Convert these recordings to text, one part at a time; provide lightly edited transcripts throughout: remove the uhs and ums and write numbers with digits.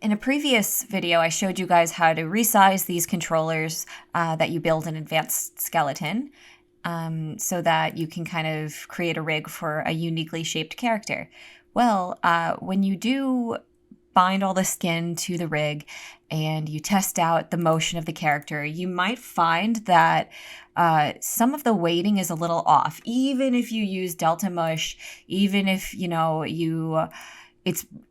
In a previous video, I showed you guys how to resize these controllers that you build in Advanced Skeleton so that you can kind of create a rig for a uniquely shaped character. Well, when you do bind all the skin to the rig and you test out the motion of the character, you might find that some of the weighting is a little off. Even if you use Delta Mush, even if,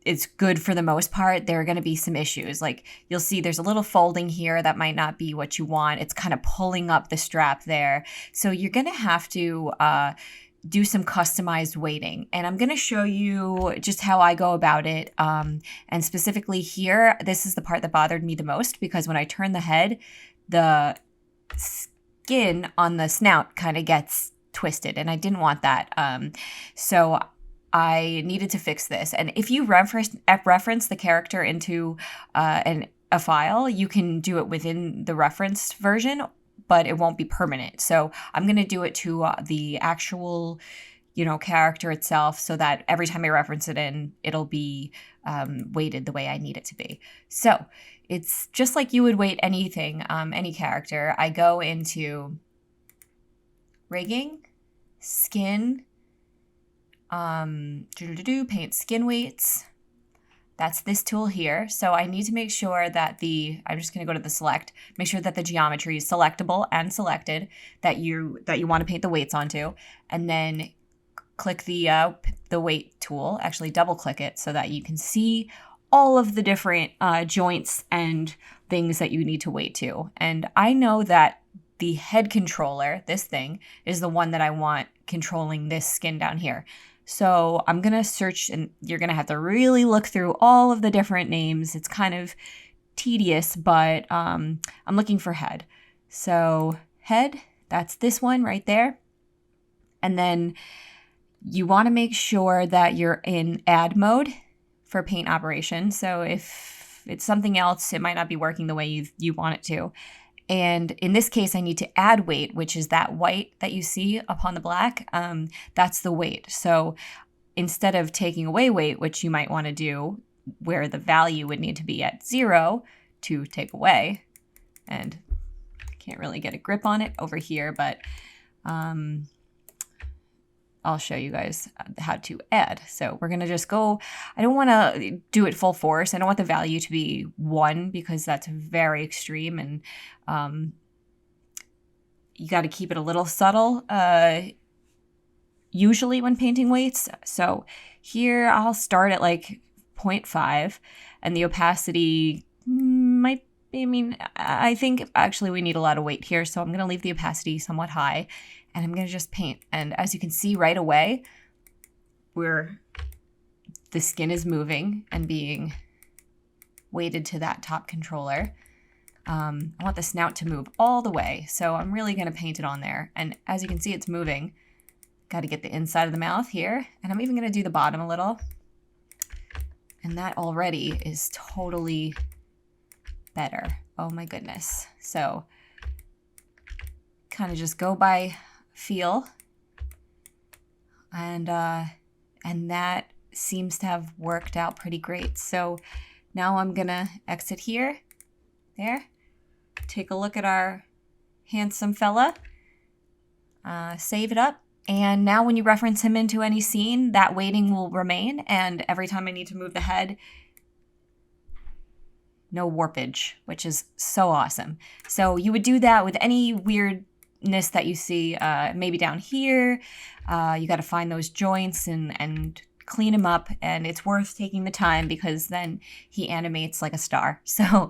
it's good for the most part, there are going to be some issues. Like you'll see there's a little folding here that might not be what you want. It's kind of pulling up the strap there. So you're going to have to do some customized weighting. And I'm going to show you just how I go about it. And specifically here, this is the part that bothered me the most because when I turn the head, the skin on the snout kind of gets twisted and I didn't want that. So I needed to fix this. And if you reference the character into a file, you can do it within the referenced version, but it won't be permanent. So I'm going to do it to the actual, character itself so that every time I reference it in, it'll be weighted the way I need it to be. So it's just like you would weight anything, any character. I go into rigging, skin, paint skin weights. That's this tool here. So I need to make sure that I'm just going to go to the select, make sure that the geometry is selectable and selected that you want to paint the weights onto, and then click the weight tool, actually double click it so that you can see all of the different joints and things that you need to weight to. And I know that the head controller, this thing, is the one that I want controlling this skin down here. So I'm going to search, and you're going to have to really look through all of the different names. It's kind of tedious, but I'm looking for head. So head, that's this one right there. And then you want to make sure that you're in add mode for paint operation. So if it's something else, it might not be working the way you want it to. And in this case, I need to add weight, which is that white that you see upon the black. That's the weight. So instead of taking away weight, which you might want to do where the value would need to be at 0 to take away, and I can't really get a grip on it over here, but I'll show you guys how to add. So we're going to just go, I don't want to do it full force. I don't want the value to be 1 because that's very extreme. And you got to keep it a little subtle, usually when painting weights. So here I'll start at like 0.5 and the opacity might be, I think actually we need a lot of weight here. So I'm going to leave the opacity somewhat high. And I'm going to just paint. And as you can see right away, where the skin is moving and being weighted to that top controller, I want the snout to move all the way. So I'm really going to paint it on there. And as you can see, it's moving. Got to get the inside of the mouth here. And I'm even going to do the bottom a little. And that already is totally better. Oh my goodness. So kind of just go by feel, and that seems to have worked out pretty great. So now I'm gonna exit here, there, take a look at our handsome fella, save it up, and now when you reference him into any scene, that weighting will remain, and every time I need to move the head, no warpage, which is so awesome. So you would do that with any weirdness that you see, maybe down here. You got to find those joints and clean him up, and it's worth taking the time because then he animates like a star. So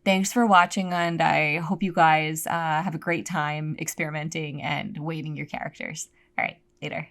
thanks for watching, and I hope you guys have a great time experimenting and weighting your characters. All right, later.